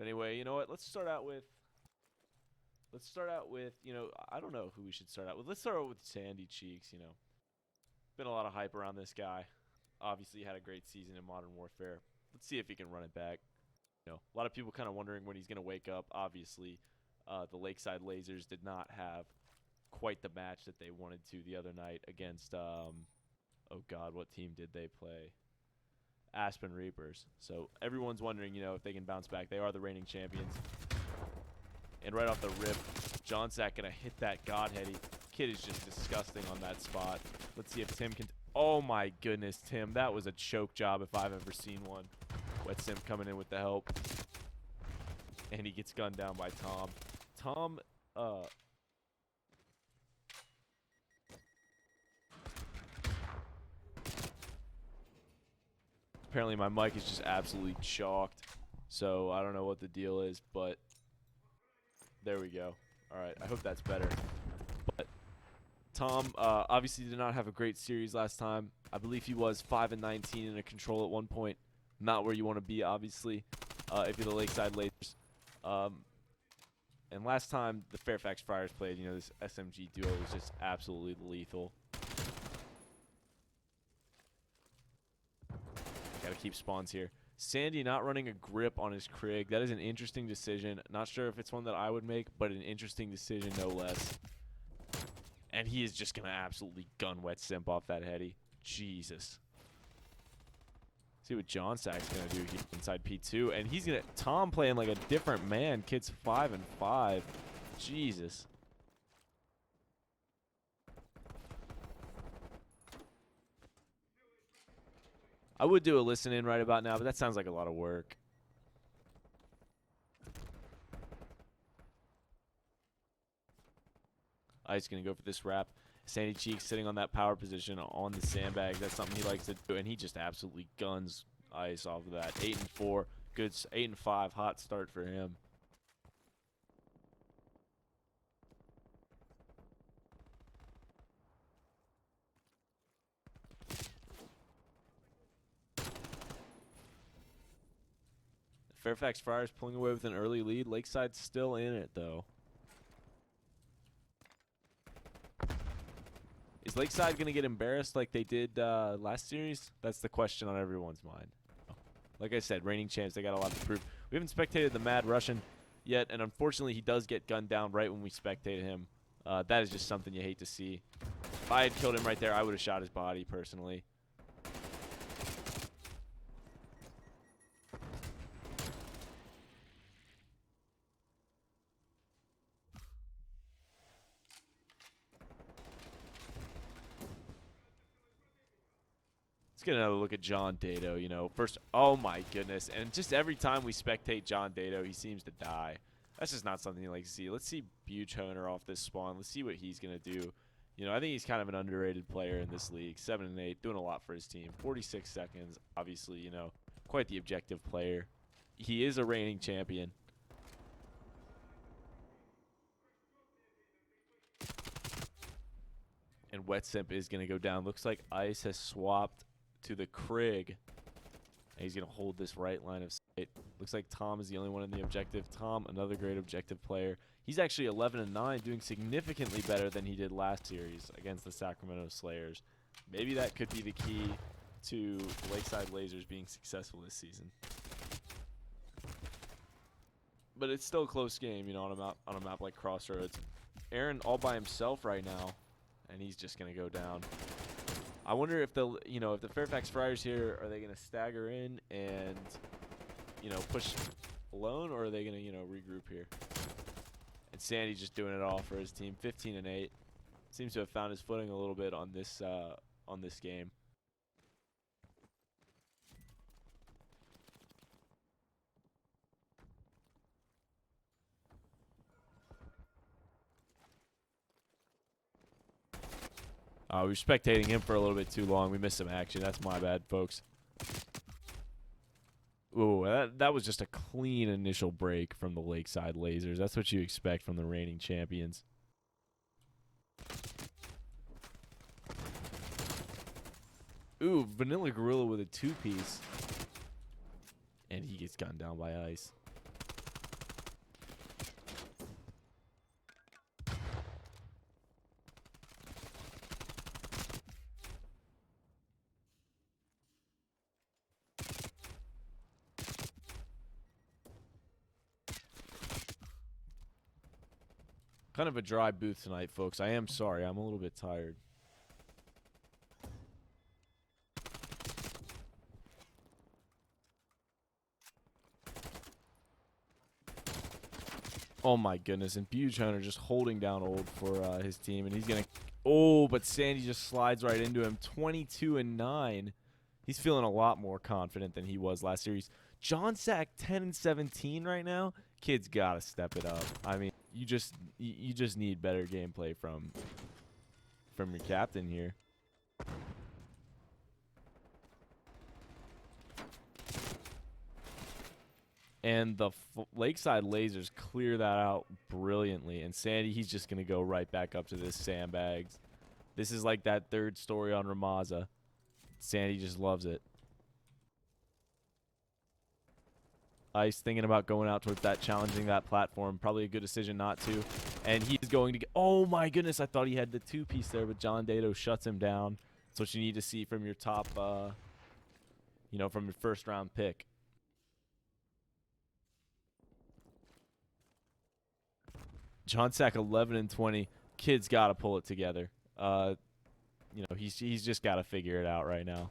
But anyway, you know what? Let's start out with, I don't know who we should start out with. Let's start out with Sandy Cheeks, Been a lot of hype around this guy. Obviously, he had a great season in Modern Warfare. Let's see if he can run it back. A lot of people kind of wondering when he's going to wake up. Obviously, the Lakeside Lasers did not have quite the match that they wanted to the other night against, oh God, what team did they play? Aspen Reapers. So everyone's wondering, if they can bounce back. They are the reigning champions. And right off the rip, John Sack going to hit that Godheady. Kid is just disgusting on that spot. Let's see if Tim can... Oh my goodness, Tim. That was a choke job if I've ever seen one. Wet Simp coming in with the help. And he gets gunned down by Tom. Tom, apparently my mic is just absolutely chalked. So I don't know what the deal is, but there we go. Alright, I hope that's better. But Tom obviously did not have a great series last time. I believe he was 5-19 in a control at one point. Not where you want to be, obviously, if you're the Lakeside Lasers. And last time the Fairfax Fryers played, this SMG duo was just absolutely lethal. Gotta keep spawns here. Sandy not running a grip on his Krig. That is an interesting decision. Not sure if it's one that I would make, but an interesting decision no less. And he is just going to absolutely gun Wet Simp off that heady. Jesus. See what John Sack's going to do here inside P2. And he's going to... Tom playing like a different man. Kid's 5-5. Jesus. I would do a listen in right about now, but that sounds like a lot of work. Ice going to go for this wrap. Sandy Cheeks sitting on that power position on the sandbags. That's something he likes to do, and he just absolutely guns Ice off of that. 8-4. Good 8-5. Hot start for him. Fairfax Fryers pulling away with an early lead. Lakeside's still in it, though. Is Lakeside going to get embarrassed like they did last series? That's the question on everyone's mind. Like I said, reigning champs, they got a lot to prove. We haven't spectated the Mad Russian yet, and unfortunately he does get gunned down right when we spectate him. That is just something you hate to see. If I had killed him right there, I would have shot his body personally. Let's get another look at John Daido, First, oh my goodness. And just every time we spectate John Daido, he seems to die. That's just not something you like to see. Let's see Buchhoner off this spawn. Let's see what he's going to do. I think he's kind of an underrated player in this league. 7-8, doing a lot for his team. 46 seconds, obviously, quite the objective player. He is a reigning champion. And Wet Simp is going to go down. Looks like Ice has swapped to the Krig. And he's going to hold this right line of sight. Looks like Tom is the only one in the objective. Tom, another great objective player. He's actually 11-9, doing significantly better than he did last series against the Sacramento Slayers. Maybe that could be the key to Lakeside Lasers being successful this season. But it's still a close game, on a map like Crossroads. Aaron all by himself right now, and he's just going to go down. I wonder if if the Fairfax Fryers here, are they going to stagger in and, push alone, or are they going to, regroup here? And Sandy's just doing it all for his team. 15-8. Seems to have found his footing a little bit on this game. We were spectating him for a little bit too long. We missed some action. That's my bad, folks. Ooh, that was just a clean initial break from the Lakeside Lasers. That's what you expect from the reigning champions. Ooh, Vanilla Gorilla with a two-piece. And he gets gunned down by Ice. Kind of a dry booth tonight, folks. I am sorry. I'm a little bit tired. Oh my goodness, and Buchanan just holding down old for his team, and he's gonna. Oh, but Sandy just slides right into him. 22-9. He's feeling a lot more confident than he was last series. John Sack 10-17 right now. Kid's gotta step it up. I mean, you just need better gameplay from your captain here. And the Lakeside Lasers clear that out brilliantly. And Sandy, he's just going to go right back up to this sandbags. This is like that third story on Ramaza. Sandy just loves it. Ice thinking about going out towards that, challenging that platform. Probably a good decision not to. And he's going to get... Oh, my goodness. I thought he had the two-piece there, but John Daido shuts him down. That's what you need to see from your top, from your first-round pick. John Sack 11-20. Kid's got to pull it together. He's just got to figure it out right now.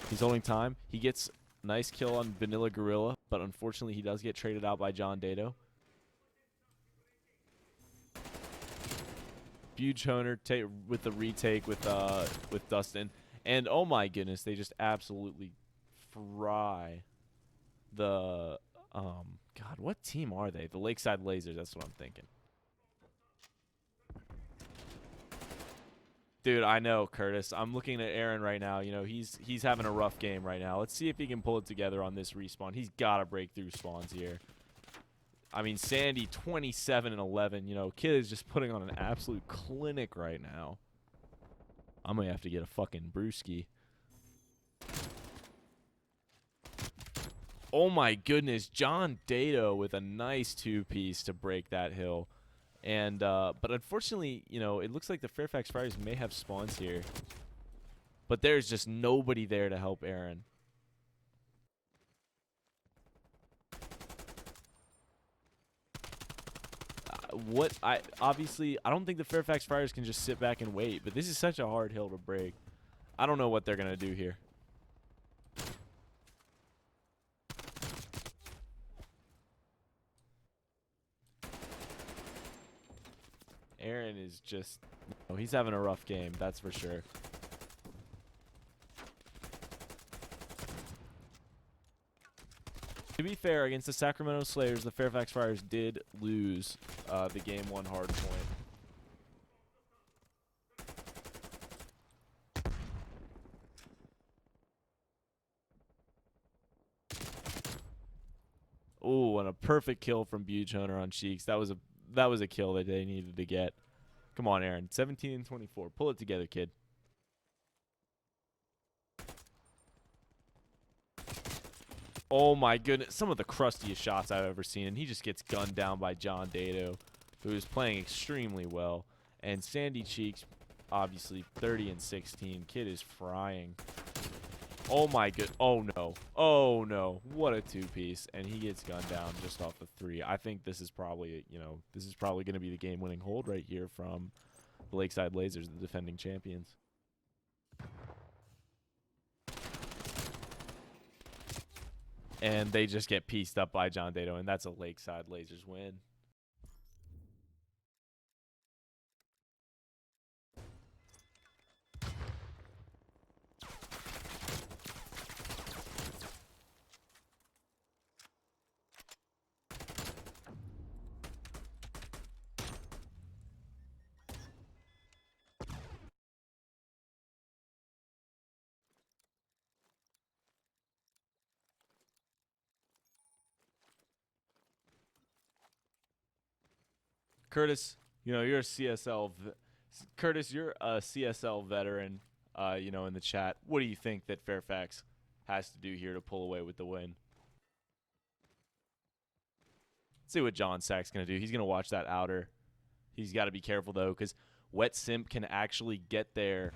He's holding time. He gets a nice kill on Vanilla Gorilla, but unfortunately he does get traded out by John Daido. Buchanan with the retake with Dustin. And oh my goodness, they just absolutely fry the God, what team are they? The Lakeside Lasers, that's what I'm thinking. Dude, I know, Curtis. I'm looking at Aaron right now. You know, he's having a rough game right now. Let's see if he can pull it together on this respawn. He's got to break through spawns here. I mean, Sandy, 27-11. You know, kid is just putting on an absolute clinic right now. I'm going to have to get a fucking brewski. Oh, my goodness. John Daido with a nice two-piece to break that hill. And but unfortunately, you know, it looks like the Fairfax Fryers may have spawns here. But there's just nobody there to help Aaron. Obviously, I don't think the Fairfax Fryers can just sit back and wait. But this is such a hard hill to break. I don't know what they're going to do here. Aaron is just, he's having a rough game, that's for sure. To be fair, against the Sacramento Slayers, the Fairfax Fryers did lose the game one hard point. Oh, and a perfect kill from Buchanan on Cheeks. That was a kill that they needed to get. Come on, Aaron. 17-24. Pull it together, kid. Oh, my goodness. Some of the crustiest shots I've ever seen. And he just gets gunned down by John Daido, who is playing extremely well. And Sandy Cheeks, obviously, 30-16. Kid is frying. Oh, my good. Oh, no. Oh, no. What a two-piece. And he gets gunned down just off the three. I think this is probably, this is probably going to be the game-winning hold right here from the Lakeside Lasers, the defending champions. And they just get pieced up by John Daido, and that's a Lakeside Lasers win. Curtis, you're a CSL. Curtis, you're a CSL veteran. In the chat, what do you think that Fairfax has to do here to pull away with the win? Let's see what John Sack's gonna do. He's gonna watch that outer. He's got to be careful though, because Wet Simp can actually get there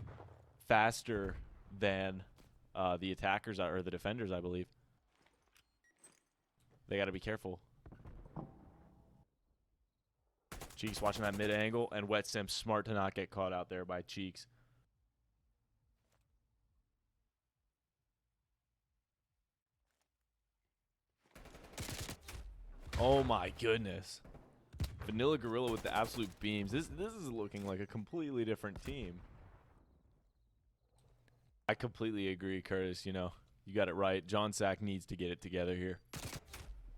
faster than the attackers or the defenders, I believe. They got to be careful. Cheeks watching that mid angle, and Wet Simp smart to not get caught out there by Cheeks. Oh my goodness. Vanilla Gorilla with the absolute beams. This is looking like a completely different team. I completely agree, Curtis. You got it right. John Sack needs to get it together here.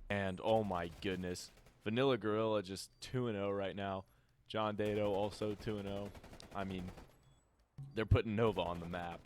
And oh my goodness. Vanilla Gorilla just 2-0 right now. John Daido also 2-0. I mean, they're putting Nova on the map.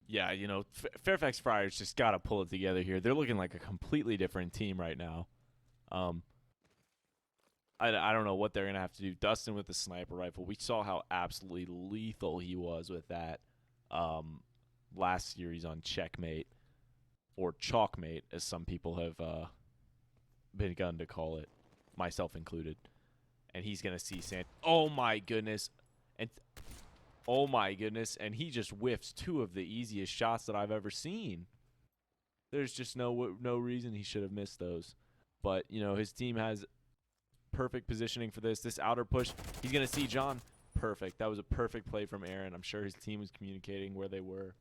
Yeah, Fairfax Fryers just got to pull it together here. They're looking like a completely different team right now. I don't know what they're going to have to do. Dustin with the sniper rifle. We saw how absolutely lethal he was with that last series on Checkmate, or Chalkmate, as some people have begun to call it, myself included. And he's going to see Sand. Oh, my goodness. Oh, my goodness. And he just whiffs 2 of the easiest shots that I've ever seen. There's just no reason he should have missed those. But, his team has perfect positioning for this. This outer push, he's going to see John. Perfect. That was a perfect play from Aaron. I'm sure his team was communicating where they were.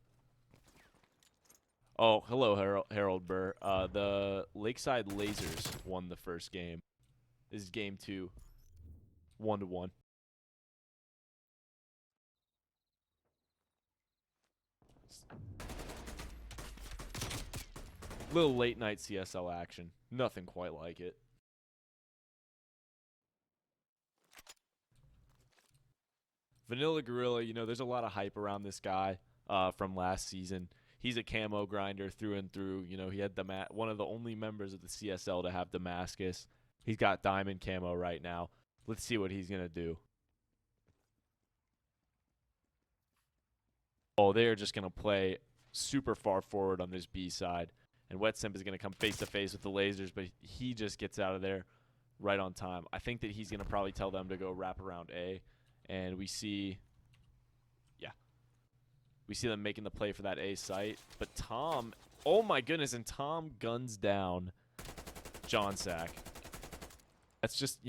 Oh, hello, Harold Burr. The Lakeside Lasers won the first game. This is game 2. 1-1. Little late night CSL action. Nothing quite like it. Vanilla Gorilla, there's a lot of hype around this guy from last season. He's a camo grinder through and through. He had one of the only members of the CSL to have Damascus. He's got diamond camo right now. Let's see what he's going to do. Oh, they're just going to play super far forward on this B side. And Wet Simp is going to come face-to-face with the Lasers, but he just gets out of there right on time. I think that he's going to probably tell them to go wrap around A. And we see them making the play for that A site. But Tom, oh my goodness, and Tom guns down John Sack. That's just,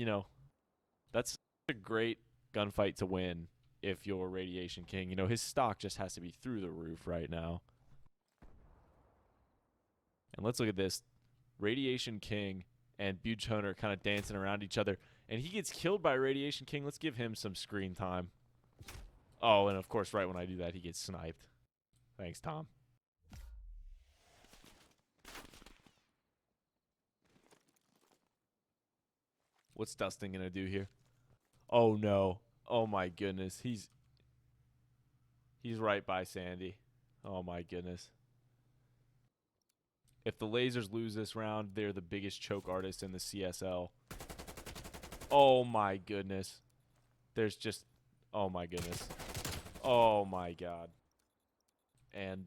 that's a great gunfight to win if you're Radiation King. His stock just has to be through the roof right now. And let's look at this. Radiation King and Buchhoner kind of dancing around each other. And he gets killed by Radiation King. Let's give him some screen time. Oh, and of course, right when I do that, he gets sniped. Thanks, Tom. What's Dustin going to do here? Oh, no. Oh, my goodness. He's right by Sandy. Oh, my goodness. If the Lasers lose this round, they're the biggest choke artist in the CSL. Oh, my goodness. There's just... Oh, my goodness. Oh, my God. And,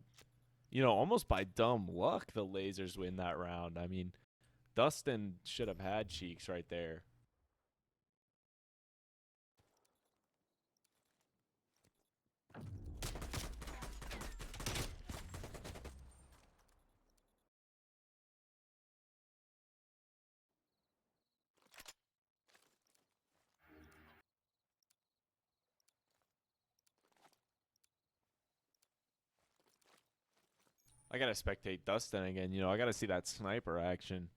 almost by dumb luck, the Lasers win that round. I mean, Dustin should have had Cheeks right there. I gotta spectate Dustin again. I gotta see that sniper action.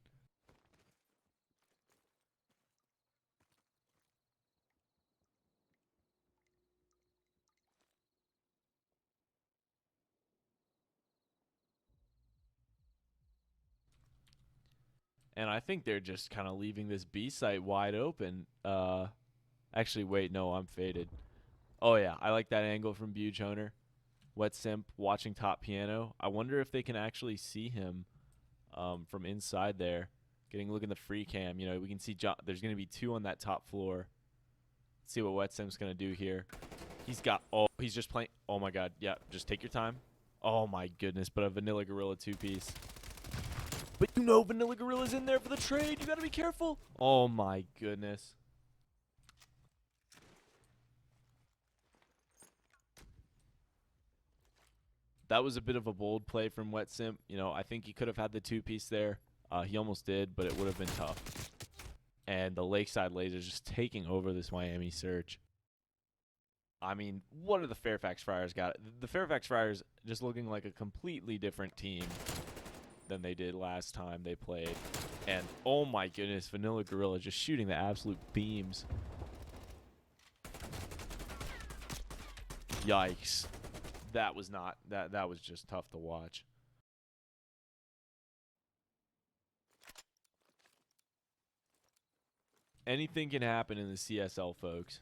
And I think they're just kind of leaving this B site wide open. Actually, wait, no, I'm faded. Oh, yeah, I like that angle from Buchhoner. Wet Simp watching top piano. I wonder if they can actually see him from inside there. Getting a look in the free cam. You know, we can see there's going to be 2 on that top floor. Let's see what Wetsim's going to do here. He's just playing. Oh, my God. Yeah, just take your time. Oh, my goodness. But a Vanilla Gorilla 2-piece. But you know Vanilla Gorilla's in there for the trade. You got to be careful. Oh, my goodness. That was a bit of a bold play from Wetsim. You know, I think he could have had the 2-piece there. He almost did, but it would have been tough. And the Lakeside Lasers just taking over this Miami search. I mean, what are the Fairfax Fryers got? The Fairfax Fryers just looking like a completely different team than they did last time they played. And, oh my goodness, Vanilla Gorilla just shooting the absolute beams. Yikes. That was not, that was just tough to watch. Anything can happen in the CSL, folks.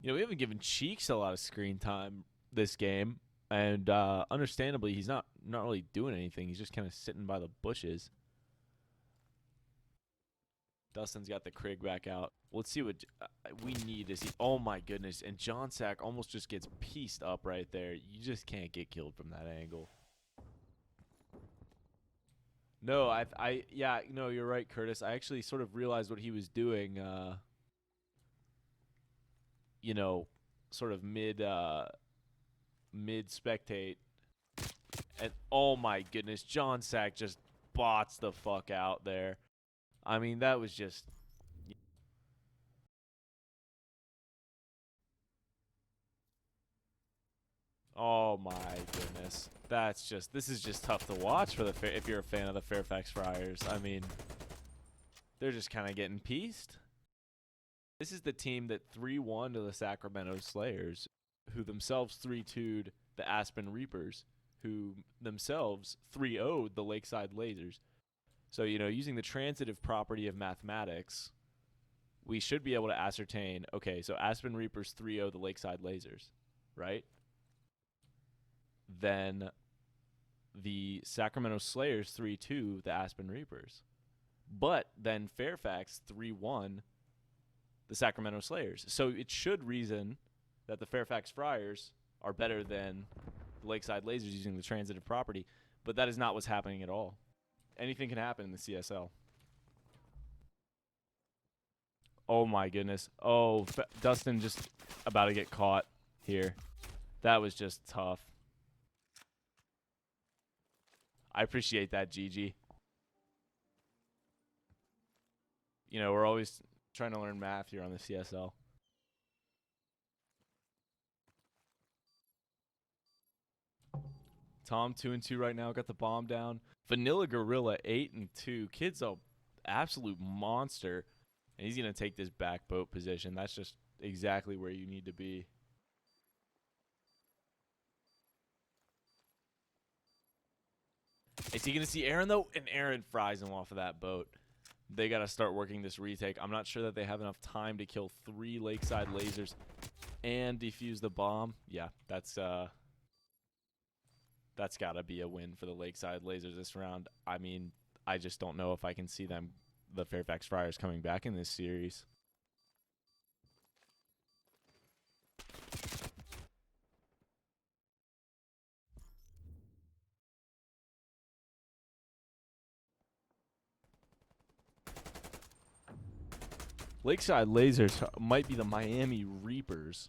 You know, we haven't given Cheeks a lot of screen time this game. And understandably, he's not really doing anything. He's just kind of sitting by the bushes. Dustin's got the Krig back out. Let's see what we need to see. Oh, my goodness. And John Sack almost just gets pieced up right there. You just can't get killed from that angle. No, yeah, no, you're right, Curtis. I actually sort of realized what he was doing, you know, sort of mid-spectate. And, oh, my goodness, John Sack just bots the fuck out there. I mean, that was just... Oh, my goodness. This is just tough to watch for if you're a fan of the Fairfax Fryers. I mean, they're just kind of getting pieced. This is the team that 3-1 to the Sacramento Slayers, who themselves 3-2'd the Aspen Reapers, who themselves 3-0'd the Lakeside Lasers. So, you know, using the transitive property of mathematics, we should be able to ascertain, okay, so Aspen Reapers 3-0 the Lakeside Lasers, right? Then the Sacramento Slayers 3-2 the Aspen Reapers. But then Fairfax 3-1 the Sacramento Slayers. So it should reason that the Fairfax Fryers are better than the Lakeside Lasers using the transitive property, but that is not what's happening at all. Anything can happen in the CSL. Oh, my goodness. Oh, Dustin just about to get caught here. That was just tough. I appreciate that, Gigi. You know, we're always trying to learn math here on the CSL. Tom 2-2 right now, got the bomb down. Vanilla Gorilla 8-2. Kid's a absolute monster, and he's gonna take this back boat position. That's just exactly where you need to be. Is he gonna see Aaron though? And Aaron fries him off of that boat. They gotta start working this retake. I'm not sure that they have enough time to kill 3 Lakeside Lasers and defuse the bomb. Yeah, that's gotta be a win for the Lakeside Lasers this round. I mean, I just don't know if I can see them, the Fairfax Fryers, coming back in this series. Lakeside Lasers might be the Miami Reapers.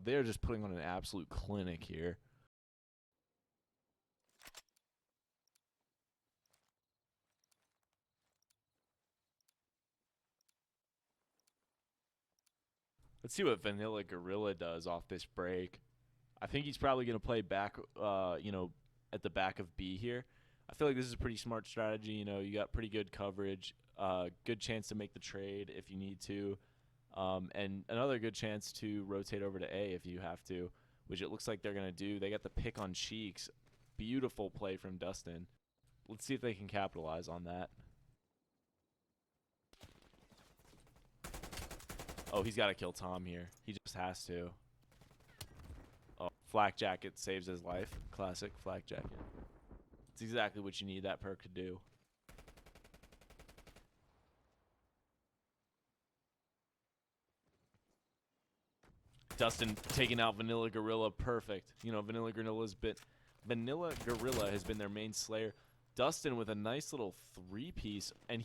They're just putting on an absolute clinic here. Let's see what Vanilla Gorilla does off this break. I think he's probably going to play back, you know, at the back of B here. I feel like this is a pretty smart strategy. You know, you got pretty good coverage, good chance to make the trade if you need to, and another good chance to rotate over to A if you have to, which it looks like they're going to do. They got the pick on Cheeks. Beautiful play from Dustin. Let's see if they can capitalize on that. Oh, he's got to kill Tom here. He just has to. Oh, Flak Jacket saves his life. Classic Flak Jacket. It's exactly what you need that perk to do. Dustin taking out Vanilla Gorilla, perfect. You know, Vanilla Gorilla has been their main slayer. Dustin with a nice little 3-piece, and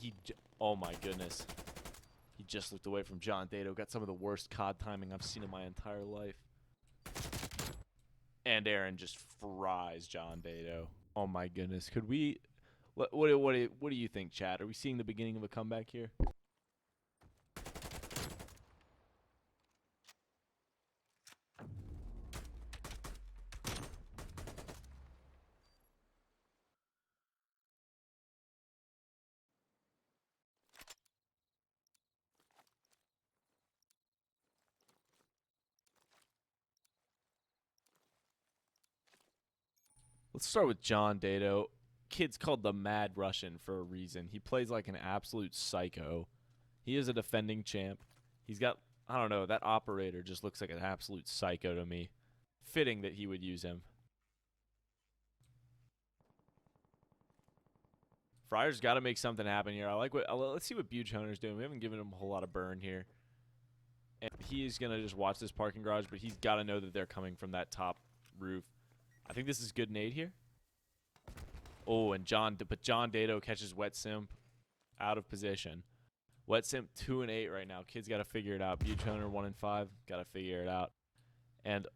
oh my goodness. He just looked away from John Daido. Got some of the worst COD timing I've seen in my entire life. And Aaron just fries John Daido. Oh my goodness. Could we... What do you think, chat? Are we seeing the beginning of a comeback here? Let's start with John Daido. Kid's called the Mad Russian for a reason. He plays like an absolute psycho. He is a defending champ. He's got, I don't know, that operator just looks like an absolute psycho to me. Fitting that he would use him. Fryers got to make something happen here. Let's see what Buchhoner's doing. We haven't given him a whole lot of burn here. And he's going to just watch this parking garage, but he's got to know that they're coming from that top roof. I think this is good nade here. Oh, and John Daido catches Wet Simp out of position. Wet Simp 2-8 right now. Kid's got to figure it out. Buchoner 1-5. Got to figure it out. And,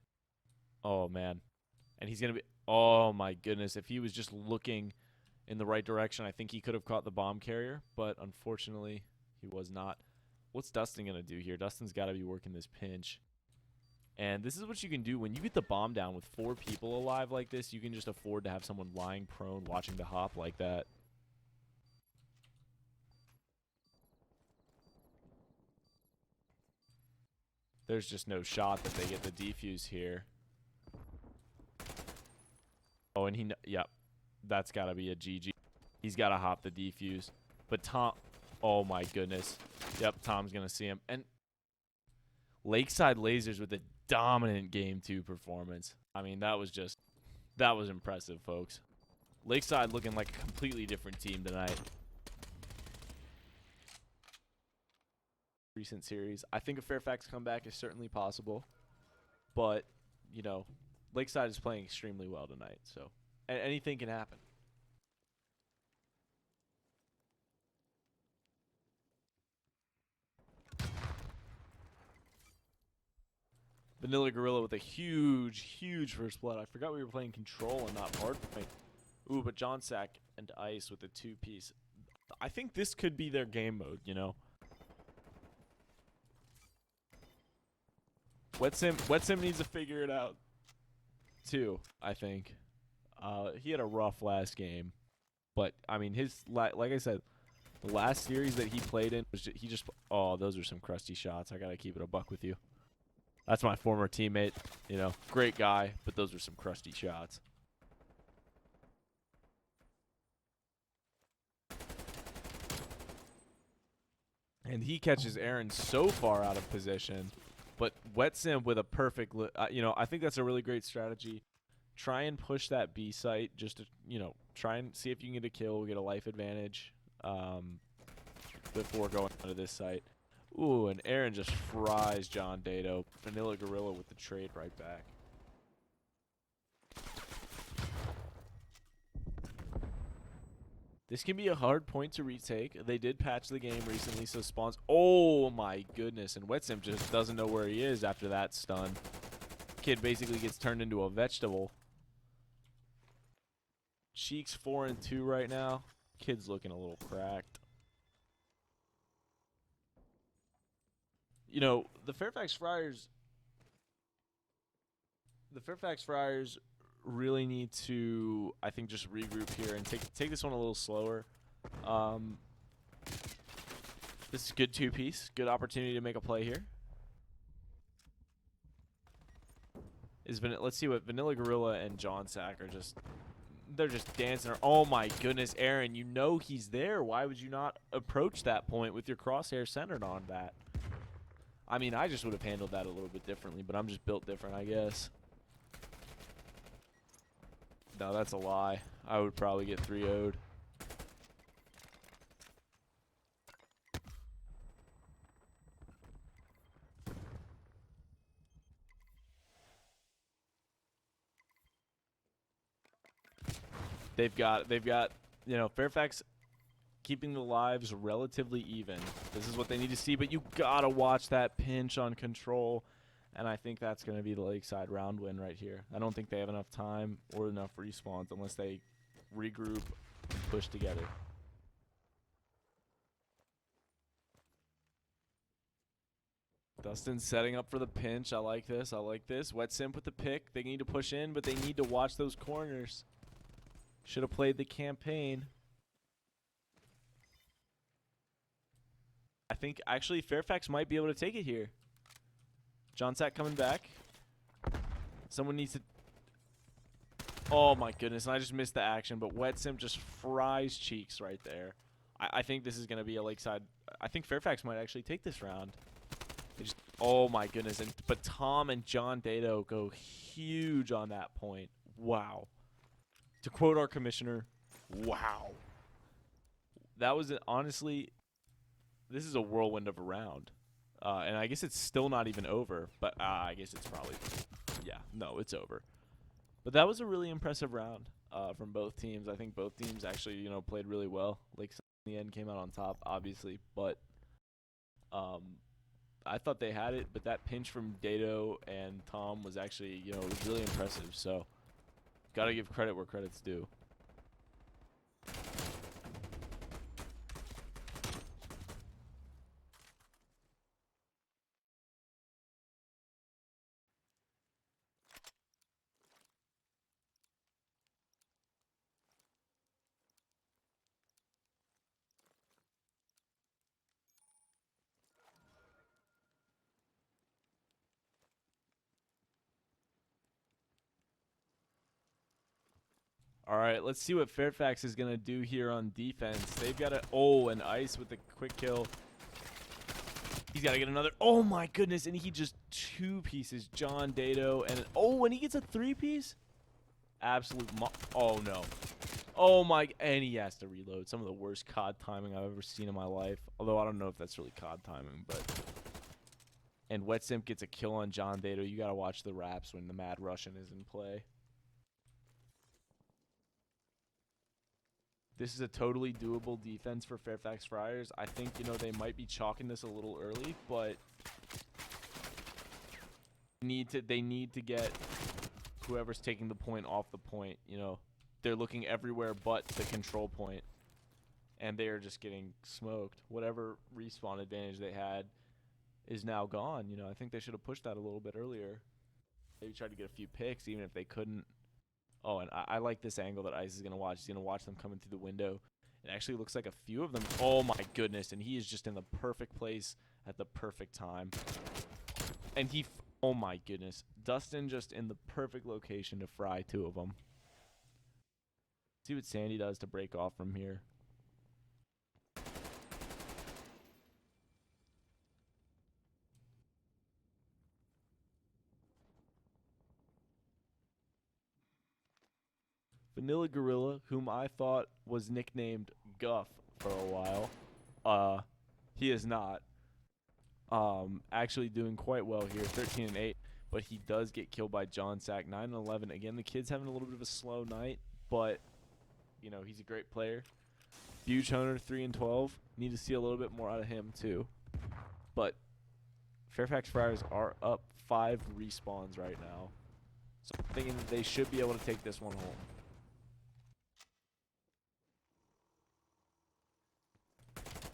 oh, man. And he's going to be, oh, my goodness. If he was just looking in the right direction, I think he could have caught the bomb carrier. But, unfortunately, he was not. What's Dustin going to do here? Dustin's got to be working this pinch. And this is what you can do when you get the bomb down with 4 people alive like this. You can just afford to have someone lying prone watching the hop like that. There's just no shot that they get the defuse here. Oh, and yep, that's got to be a GG. He's got to hop the defuse. But Tom, oh my goodness. Yep, Tom's going to see him. And Lakeside Lasers with a dominant Game 2 performance. I mean, that was impressive, folks. Lakeside looking like a completely different team tonight. Recent series. I think a Fairfax comeback is certainly possible. But, you know, Lakeside is playing extremely well tonight. So, anything can happen. Vanilla Gorilla with a huge first blood. I forgot we were playing control and not hardpoint. Ooh, but John Sack and Ice with a 2-piece. I think this could be their game mode, you know. Wet Simp needs to figure it out, too, I think. He had a rough last game. But, I mean, like I said, the last series that he played in, was oh, those are some crusty shots. I got to keep it a buck with you. That's my former teammate, you know, great guy, but those are some crusty shots. And he catches Aaron so far out of position, but Wet Simp with a perfect, you know, I think that's a really great strategy. Try and push that B site just to, you know, try and see if you can get a kill, get a life advantage before going onto this site. Ooh, and Aaron just fries John Daido. Vanilla Gorilla with the trade right back. This can be a hard point to retake. They did patch the game recently, so spawns... Oh, my goodness. And Wet Simp just doesn't know where he is after that stun. Kid basically gets turned into a vegetable. Cheeks 4-2 right now. Kid's looking a little cracked. You know, the Fairfax Fryers really need to, I think, just regroup here and take this one a little slower. This is a good 2-piece. Good opportunity to make a play here. Let's see what Vanilla Gorilla and John Sack are just... They're just dancing. Oh, my goodness, Aaron. You know he's there. Why would you not approach that point with your crosshair centered on that? I mean, I just would have handled that a little bit differently, but I'm just built different, I guess. No, that's a lie. I would probably get 3-0'd. They've got, you know, Fairfax keeping the lives relatively even. This is what they need to see, but you gotta watch that pinch on control, and I think that's going to be the Lakeside round win right here. I don't think they have enough time or enough respawns unless they regroup and push together. Dustin setting up for the pinch. I like this. I like this. Wet Simp with the pick. They need to push in, but they need to watch those corners. Should have played the campaign. I think actually Fairfax might be able to take it here. John Sack coming back. Someone needs to... Oh my goodness, and I just missed the action, but Wet Simp just fries cheeks right there. I think this is going to be a Lakeside... I think Fairfax might actually take this round. They just... Oh my goodness, but Tom and John Daido go huge on that point. Wow. To quote our commissioner, wow. That was honestly... This is a whirlwind of a round. And I guess it's still not even over, but I guess it's probably, yeah, no, it's over. But that was a really impressive round from both teams. I think both teams actually, you know, played really well. Lakeside in the end came out on top, obviously, but I thought they had it. But that pinch from Daido and Tom was actually, you know, it was really impressive. So, gotta give credit where credit's due. All right, let's see what Fairfax is going to do here on defense. They've got a... Oh, and Ice with the quick kill. He's got to get another... Oh, my goodness. And he just two pieces. John Daido. And... Oh, and he gets a three-piece? Absolute... Oh, no. Oh, my... And he has to reload. Some of the worst COD timing I've ever seen in my life. Although I don't know if that's really COD timing, but... And Wet Simp gets a kill on John Daido. You got to watch the wraps when the Mad Russian is in play. This is a totally doable defense for Fairfax Fryers. I think, you know, they might be chalking this a little early, but they need to get whoever's taking the point off the point. You know, they're looking everywhere but the control point, and they are just getting smoked. Whatever respawn advantage they had is now gone. You know, I think they should have pushed that a little bit earlier. Maybe tried to get a few picks, even if they couldn't. Oh, and I like this angle that Ice is going to watch. He's going to watch them coming through the window. It actually looks like a few of them. Oh, my goodness. And he is just in the perfect place at the perfect time. And he... Oh, my goodness. Dustin just in the perfect location to fry two of them. See what Sandy does to break off from here. Vanilla Gorilla, whom I thought was nicknamed Guff for a while. He is not. Actually doing quite well here, 13-8, but he does get killed by John Sack, 9-11. Again, the kid's having a little bit of a slow night, but, you know, he's a great player. Buchhoner, 3-12. Need to see a little bit more out of him, too. But Fairfax Fryers are up 5 respawns right now. So I'm thinking that they should be able to take this one home.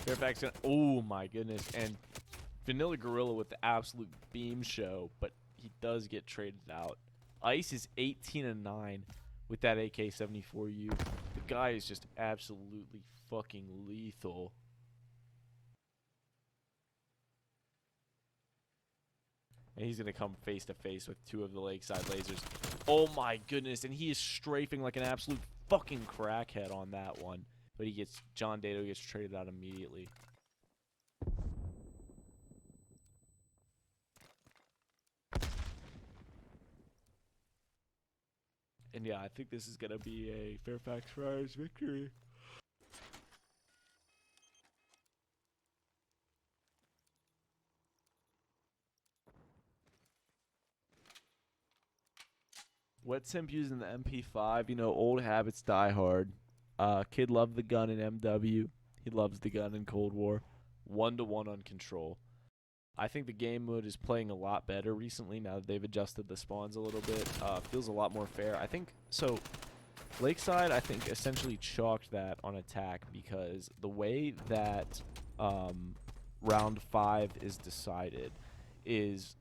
Fairfax, oh my goodness, and Vanilla Gorilla with the absolute beam show, but he does get traded out. Ice is 18-9 with that AK-74U. The guy is just absolutely fucking lethal. And he's going to come face to face with two of the Lakeside Lasers. Oh my goodness, and he is strafing like an absolute fucking crackhead on that one. But he gets, John Daido gets traded out immediately. And yeah, I think this is going to be a Fairfax Fryers victory. Wet Simp using the MP5, you know, old habits die hard. Kid loved the gun in MW. He loves the gun in Cold War. 1-to-1 on control. I think the game mode is playing a lot better recently now that they've adjusted the spawns a little bit. Feels a lot more fair. I think, so Lakeside, I think, essentially chalked that on attack because the way that round 5 is decided is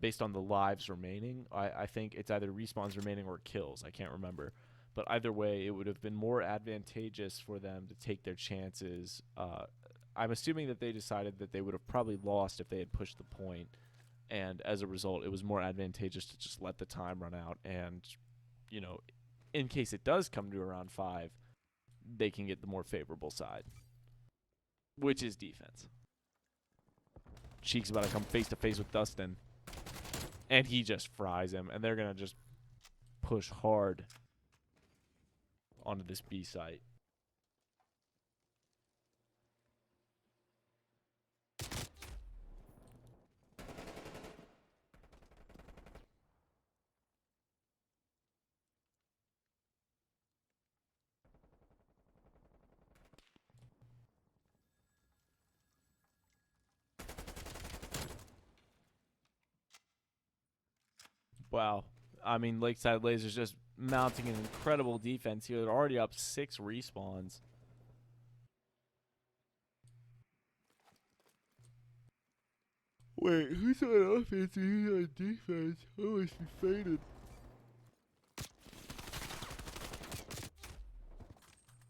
based on the lives remaining. I think it's either respawns remaining or kills. I can't remember. But either way, it would have been more advantageous for them to take their chances. I'm assuming that they decided that they would have probably lost if they had pushed the point. And as a result, it was more advantageous to just let the time run out. And, you know, in case it does come to around 5, they can get the more favorable side, which is defense. Cheek's about to come face-to-face with Dustin. And he just fries him. And they're going to just push hard onto this B site. Wow. I mean, Lakeside Lasers just mounting an incredible defense here. They're already up 6 respawns. Wait, who's on offense and who's on defense? I must be faded.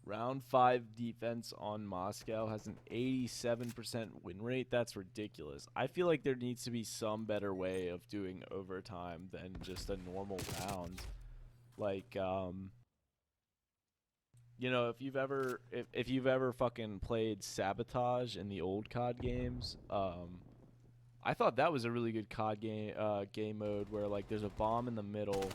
Round 5 defense on Moscow has an 87% win rate. That's ridiculous. I feel like there needs to be some better way of doing overtime than just a normal round. Like, you know, if you've ever fucking played Sabotage in the old COD games, I thought that was a really good COD game mode where like there's a bomb in the middle,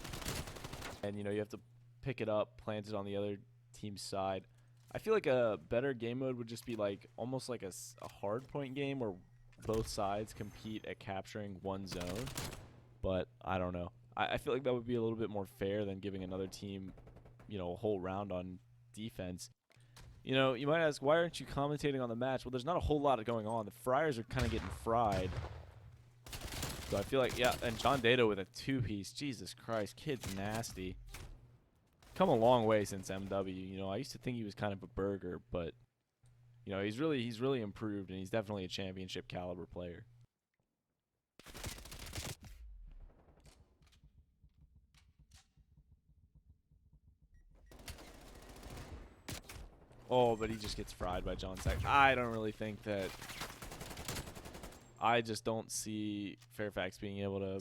and you know you have to pick it up, plant it on the other team's side. I feel like a better game mode would just be like almost like a hard point game where both sides compete at capturing one zone. But I don't know. I feel like that would be a little bit more fair than giving another team, you know, a whole round on defense. You know, you might ask, why aren't you commentating on the match? Well, there's not a whole lot going on. The Fryers are kind of getting fried. So I feel like, yeah, and John Daido with a 2-piece. Jesus Christ, kid's nasty. Come a long way since MW. You know, I used to think he was kind of a burger, but you know, he's really improved, and he's definitely a championship caliber player. Oh, but he just gets fried by John Sack. I don't really think that. I just don't see Fairfax being able to,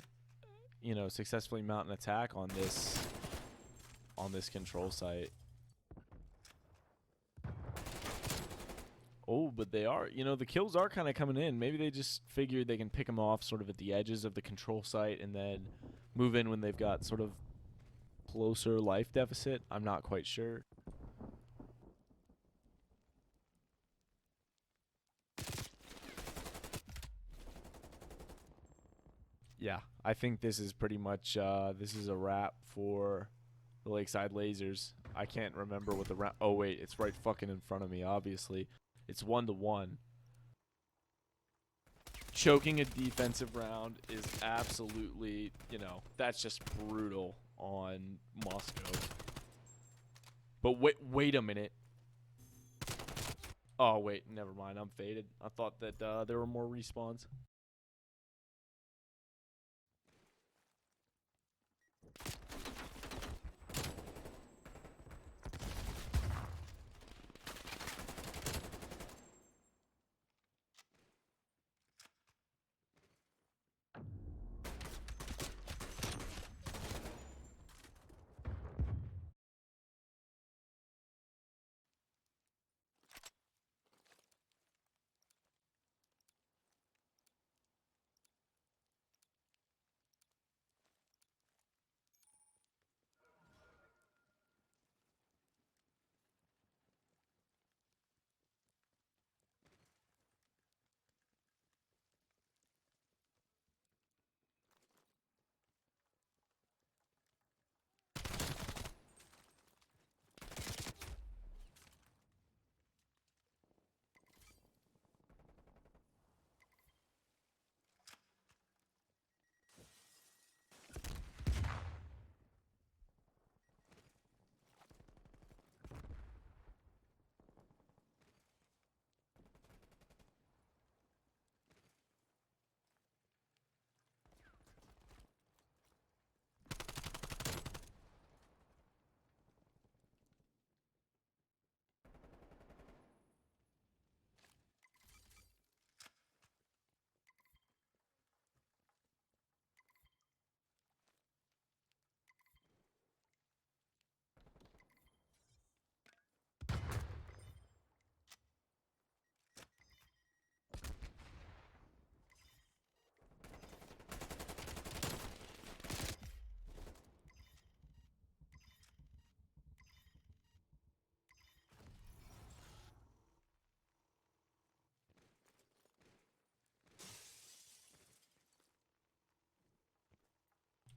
you know, successfully mount an attack on this control site. Oh, but they are, you know, the kills are kind of coming in. Maybe they just figured they can pick them off sort of at the edges of the control site and then move in when they've got sort of closer life deficit. I'm not quite sure. Yeah, I think this is pretty much, this is a wrap for the Lakeside Lasers. I can't remember what the round, oh wait, it's right fucking in front of me, obviously. It's 1-to-1. Choking a defensive round is absolutely, you know, that's just brutal on Moscow. But wait a minute. Oh wait, never mind, I'm faded. I thought that there were more respawns.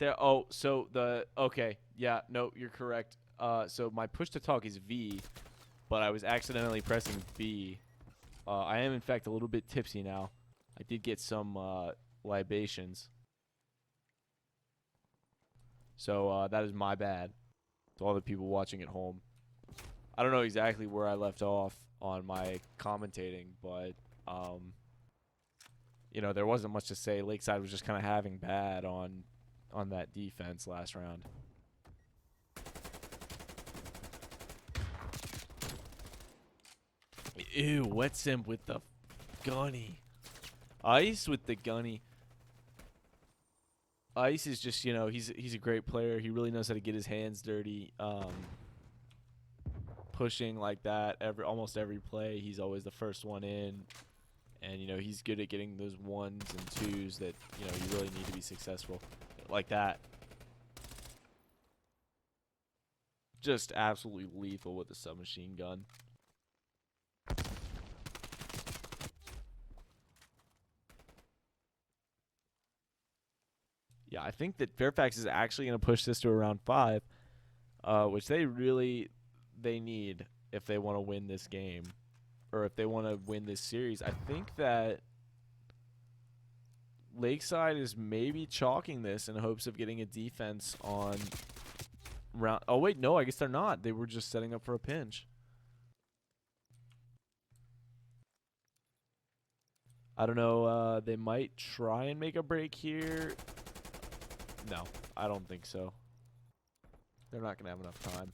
There. Oh, so the okay. Yeah, no, you're correct. So my push to talk is V, but I was accidentally pressing B. I am in fact a little bit tipsy now. I did get some libations. So that is my bad to all the people watching at home. I don't know exactly where I left off on my commentating, but you know, there wasn't much to say. Lakeside was just kind of having bad on that defense last round. Ew, wet simp with the gunny. Ice with the gunny. Ice is just, you know, he's a great player. He really knows how to get his hands dirty. Pushing like that almost every play. He's always the first one in. And, you know, he's good at getting those ones and twos that, you know, you really need to be successful. Like that. Just absolutely lethal with the submachine gun. Yeah, I think that Fairfax is actually going to push this to around 5, which they need if they want to win this game, or if they want to win this series. I think that Lakeside is maybe chalking this in hopes of getting a defense on round. Oh, wait, no, I guess they're not. They were just setting up for a pinch. I don't know. They might try and make a break here. No, I don't think so. They're not going to have enough time.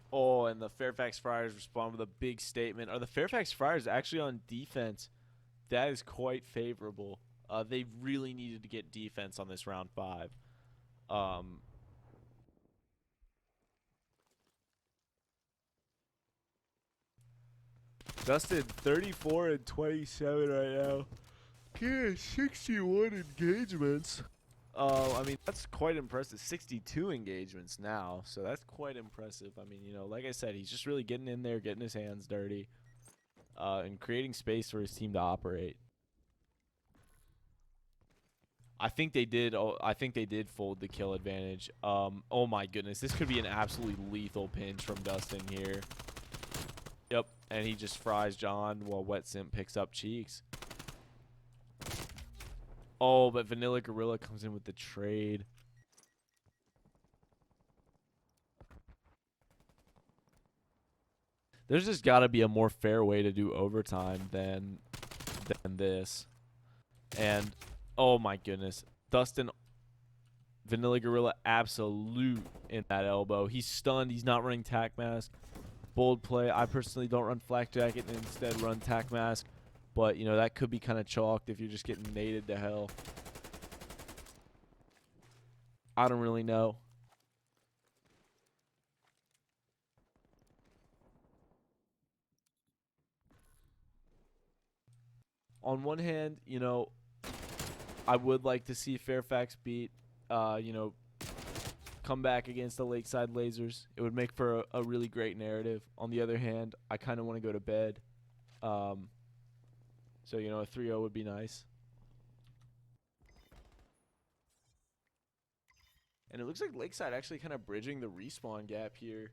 Oh, and the Fairfax Fryers respond with a big statement. Are the Fairfax Fryers actually on defense? That is quite favorable. They really needed to get defense on this round 5. Dustin, 34 and 27 right now. Yeah, 61 engagements. I mean, that's quite impressive. 62 engagements now, so that's quite impressive. I mean, you know, like I said, he's just really getting in there, getting his hands dirty, and creating space for his team to operate. I think they did. Oh, I think they did fold the kill advantage. Oh my goodness, this could be an absolutely lethal pinch from Dustin here. Yep, and he just fries John while Wet Simp picks up Cheeks. Oh, but Vanilla Gorilla comes in with the trade. There's just got to be a more fair way to do overtime than this. And, oh my goodness. Dustin, Vanilla Gorilla, absolute in that elbow. He's stunned. He's not running Tac Mask. Bold play. I personally don't run Flak Jacket and instead run Tac Mask. But, you know, that could be kind of chalked if you're just getting naded to hell. I don't really know. On one hand, you know, I would like to see Fairfax beat, you know, come back against the Lakeside Lasers. It would make for a really great narrative. On the other hand, I kind of want to go to bed. So, you know, a 3-0 would be nice. And it looks like Lakeside actually kind of bridging the respawn gap here.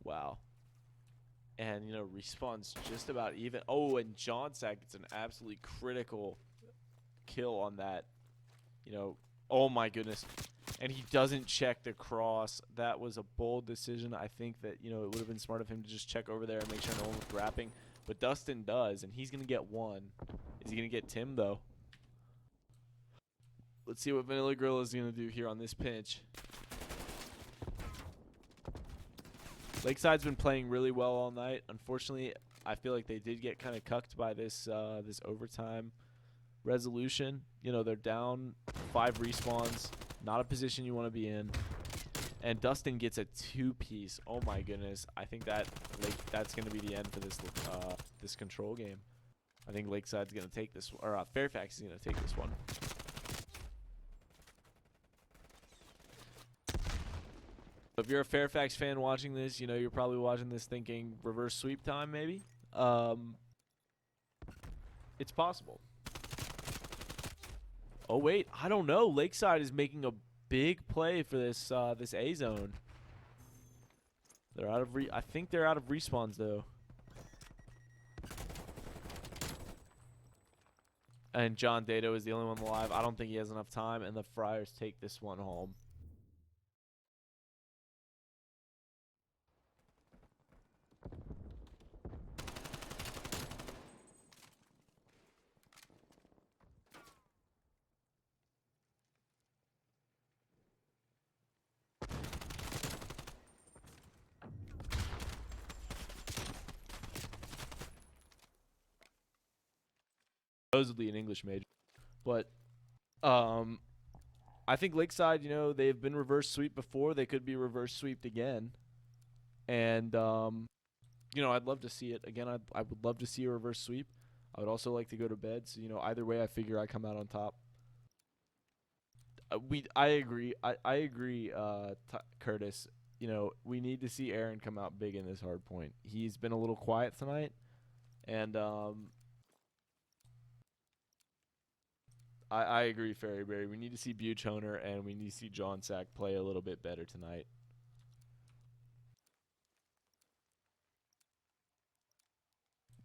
Wow. And, you know, respawn's just about even. Oh, and John Sack gets an absolutely critical kill on that. You know, oh my goodness. And he doesn't check the cross. That was a bold decision. I think that, you know, it would have been smart of him to just check over there and make sure no one was wrapping. But Dustin does, and he's going to get one. Is he going to get Tim, though? Let's see what Vanilla Gorilla is going to do here on this pinch. Lakeside's been playing really well all night. Unfortunately, I feel like they did get kind of cucked by this this overtime resolution. You know, they're down 5 respawns. Not a position you want to be in. And Dustin gets a 2-piece. Oh my goodness. I think that's going to be the end for this this control game. I think Lakeside's going to take this, or Fairfax is going to take this one. If you're a Fairfax fan watching this, you know, you're probably watching this thinking reverse sweep time maybe. It's possible. Oh wait, I don't know. Lakeside is making a big play for this this A zone. They're out of I think they're out of respawns though. And John Daido is the only one alive. I don't think he has enough time, and the Fryers take this one home. Supposedly an English major, but I think Lakeside, you know, they've been reverse sweep before. They could be reverse sweeped again, and you know, I'd love to see it again. I would love to see a reverse sweep. I would also like to go to bed. So, you know, either way, I figure I come out on top. I agree. I agree, Curtis. You know, we need to see Aaron come out big in this hard point. He's been a little quiet tonight, and I agree, Fairyberry. We need to see Buchoner and we need to see John Sack play a little bit better tonight.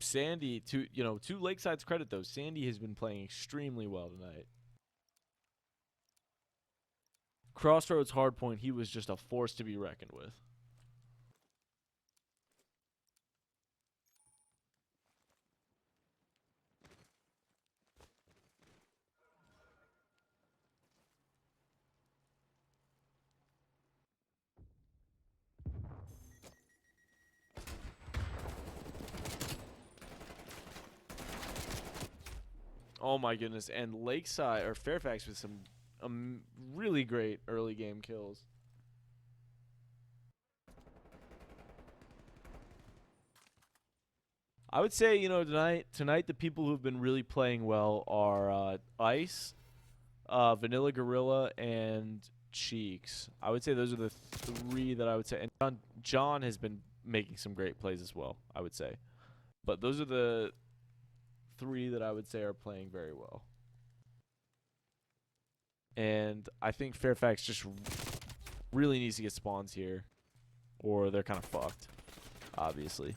Sandy, to Lakeside's credit though, Sandy has been playing extremely well tonight. Crossroads hardpoint, he was just a force to be reckoned with. Oh my goodness, and Lakeside or Fairfax with some really great early game kills. I would say, you know, tonight the people who've been really playing well are Ice, Vanilla Gorilla, and Cheeks. I would say those are the 3 that I would say. And John has been making some great plays as well, I would say. But those are the 3 that I would say are playing very well. And I think Fairfax just really needs to get spawns here, or they're kind of fucked, obviously.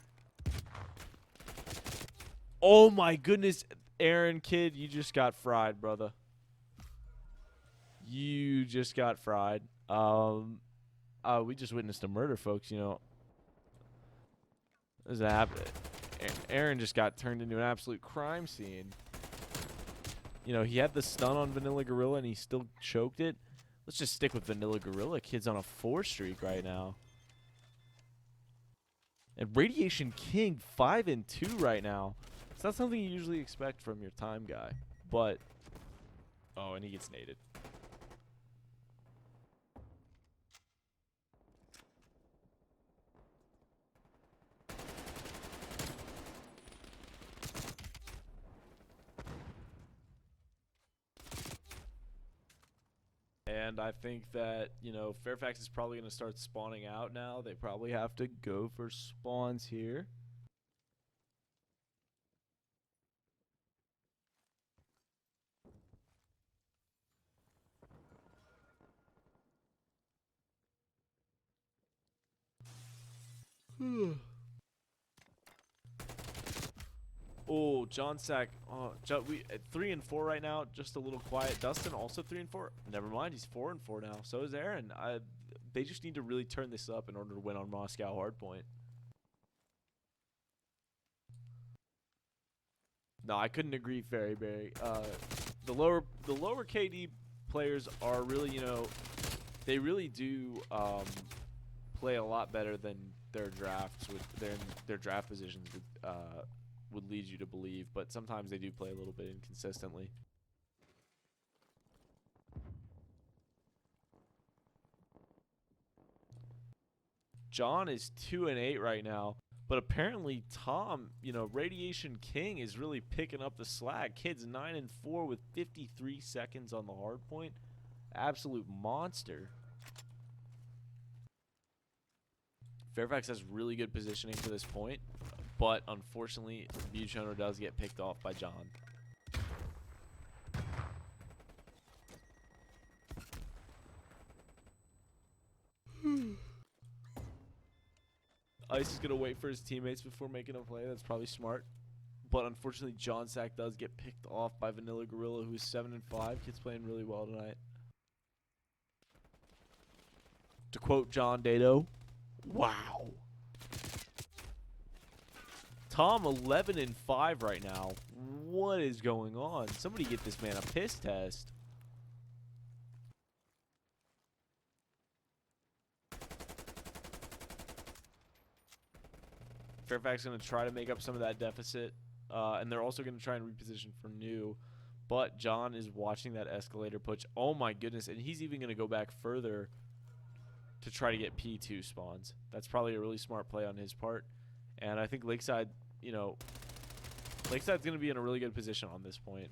Oh my goodness, Aaron, kid, you just got fried, brother. You just got fried. We just witnessed a murder, folks, you know. What does that happen? Aaron just got turned into an absolute crime scene. You know, he had the stun on Vanilla Gorilla and he still choked it. Let's just stick with Vanilla Gorilla. Kid's on a 4 streak right now. And Radiation King 5-2 right now. It's not something you usually expect from your time guy. But, oh, and he gets naded. And I think that, you know, Fairfax is probably going to start spawning out now. They probably have to go for spawns here. Oh, John Sack. Oh, we at 3 and 4 right now. Just a little quiet. Dustin also 3 and 4. Never mind, he's 4 and 4 now. So is Aaron. They just need to really turn this up in order to win on Moscow Hardpoint. No, I couldn't agree, Fairyberry. The lower KD players are really, you know, they really do play a lot better than their drafts with their draft positions would lead you to believe, but sometimes they do play a little bit inconsistently. John is 2-8 right now, but apparently Tom, you know, Radiation King is really picking up the slack. Kid's 9-4 with 53 seconds on the hard point. Absolute monster. Fairfax has really good positioning to this point, but unfortunately, Buchanan does get picked off by John. Ice is going to wait for his teammates before making a play. That's probably smart. But unfortunately, John Sack does get picked off by Vanilla Gorilla, who's 7-5. Kid's playing really well tonight. To quote John Daido, wow. Tom 11-5 right now. What is going on? Somebody get this man a piss test. Fairfax is going to try to make up some of that deficit, and they're also going to try and reposition for new. But John is watching that escalator push. Oh my goodness, and he's even going to go back further to try to get P2 spawns. That's probably a really smart play on his part. And I think Lakeside, you know, Lakeside's going to be in a really good position on this point.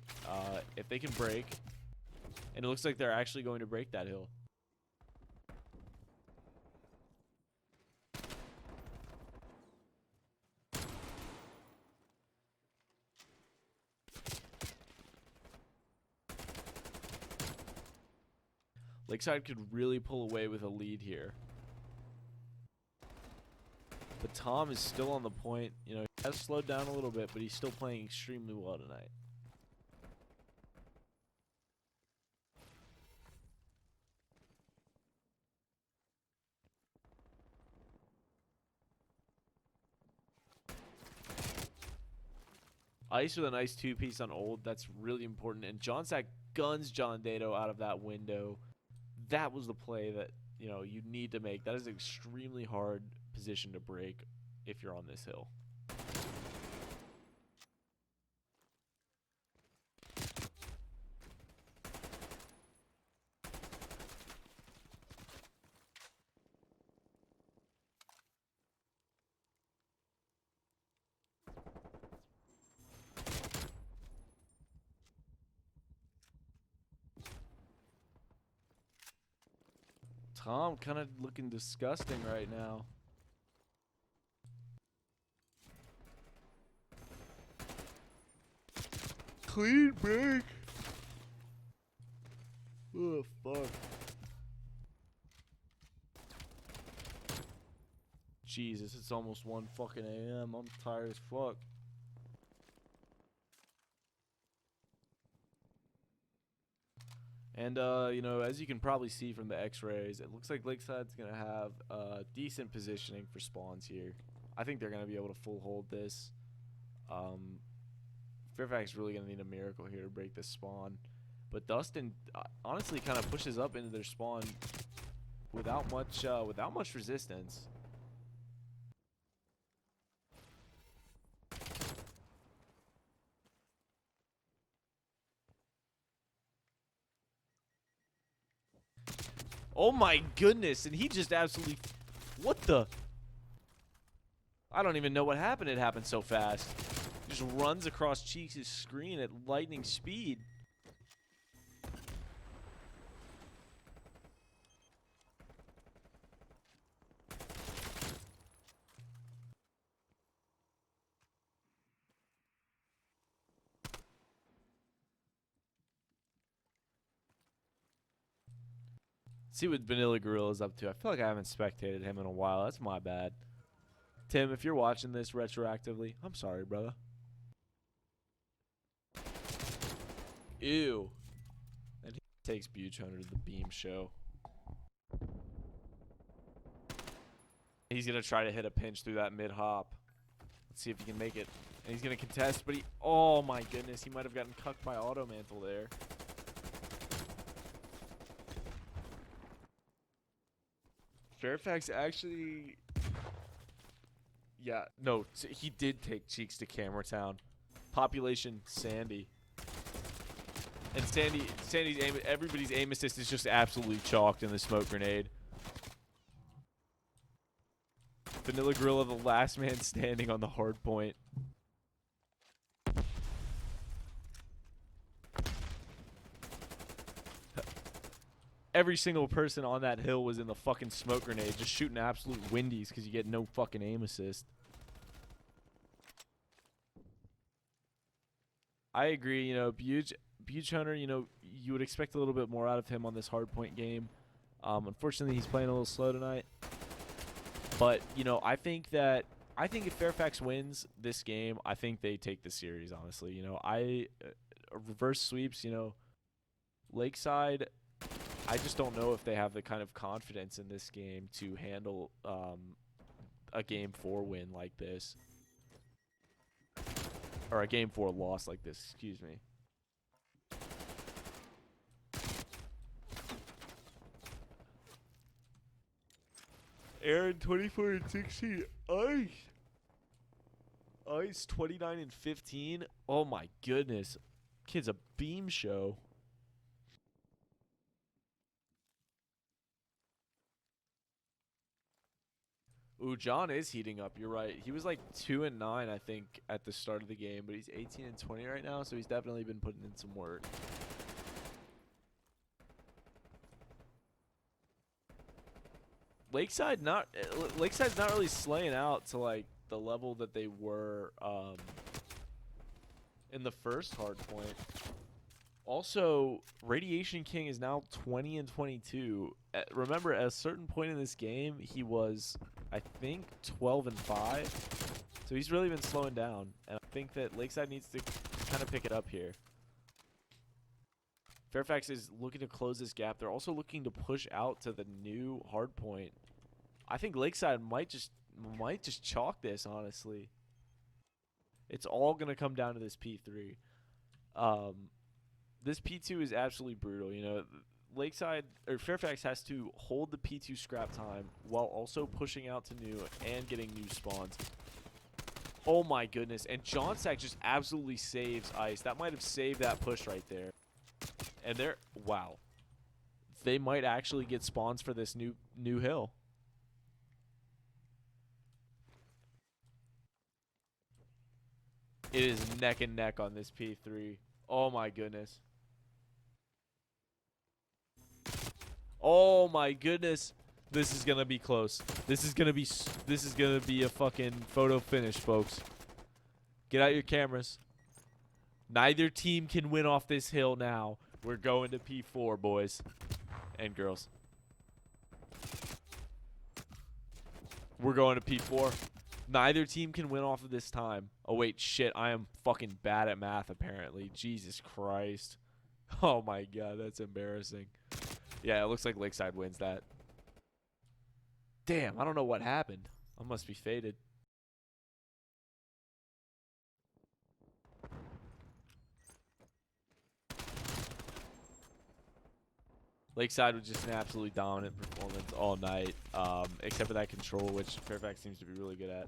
If they can break, and it looks like they're actually going to break that hill. Lakeside could really pull away with a lead here. But Tom is still on the point. You know, he has slowed down a little bit, but he's still playing extremely well tonight. Ice with a nice two-piece on Old. That's really important. And John Sack guns John Dado out of that window. That was the play that, you know, you need to make. That is an extremely hard position to break if you're on this hill. Tom kind of looking disgusting right now. Clean break. Oh, fuck. Jesus, it's almost 1 fucking a.m. I'm tired as fuck. And, you know, as you can probably see from the x-rays, it looks like Lakeside's going to have decent positioning for spawns here. I think they're going to be able to full hold this. Fairfax is really going to need a miracle here to break this spawn. But Dustin honestly kind of pushes up into their spawn without much resistance. Oh my goodness, and he just absolutely... What the... I don't even know what happened. It happened so fast. Just runs across Cheeks' screen at lightning speed. See what Vanilla Gorilla's up to. I feel like I haven't spectated him in a while. That's my bad. Tim, if you're watching this retroactively, I'm sorry, brother. Ew. And he takes Buchanan to the beam show. He's going to try to hit a pinch through that mid-hop. Let's see if he can make it. And he's going to contest, but he... Oh, my goodness. He might have gotten cucked by Auto Mantle there. Fairfax actually... Yeah, no, he did take Cheeks to Cameratown. Population Sandy. And Sandy's aim, everybody's aim assist is just absolutely chalked in the smoke grenade. Vanilla Gorilla, the last man standing on the hard point. Every single person on that hill was in the fucking smoke grenade, just shooting absolute windies because you get no fucking aim assist. I agree, you know, Buge Hunter, you know, you would expect a little bit more out of him on this hardpoint game. Unfortunately, he's playing a little slow tonight. But, you know, I think if Fairfax wins this game, I think they take the series, honestly. You know, reverse sweeps, you know, Lakeside, I just don't know if they have the kind of confidence in this game to handle a Game 4 win like this. Or a Game 4 loss like this, excuse me. Aaron 24 and 16. Ice 29 and 15. Oh my goodness. Kid's a beam show. Ooh, John is heating up. You're right. He was like 2 and 9, I think, at the start of the game, but he's 18 and 20 right now, so he's definitely been putting in some work. Lakeside's not really slaying out to like the level that they were in the first hard point. Also, Radiation King is now 20 and 22. Remember, at a certain point in this game, he was, I think, 12 and 5. So he's really been slowing down, and I think that Lakeside needs to kind of pick it up here. Fairfax is looking to close this gap. They're also looking to push out to the new hard point. I think Lakeside might just chalk this, honestly. It's all going to come down to this P3. This P2 is absolutely brutal. You know, Lakeside or Fairfax has to hold the P2 scrap time while also pushing out to new and getting new spawns. Oh my goodness. And John Sack just absolutely saves Ice. That might have saved that push right there. And they're, wow. They might actually get spawns for this new hill. It is neck and neck on this P3. Oh my goodness. Oh my goodness. This is gonna be close. This is gonna be a fucking photo finish, folks. Get out your cameras. Neither team can win off this hill now. We're going to P4, boys and girls. We're going to P4. Neither team can win off of this time. Oh, wait, shit. I am fucking bad at math, apparently. Jesus Christ. Oh, my God. That's embarrassing. Yeah, it looks like Lakeside wins that. Damn, I don't know what happened. I must be faded. Lakeside was just an absolutely dominant performance all night, except for that control, which Fairfax seems to be really good at.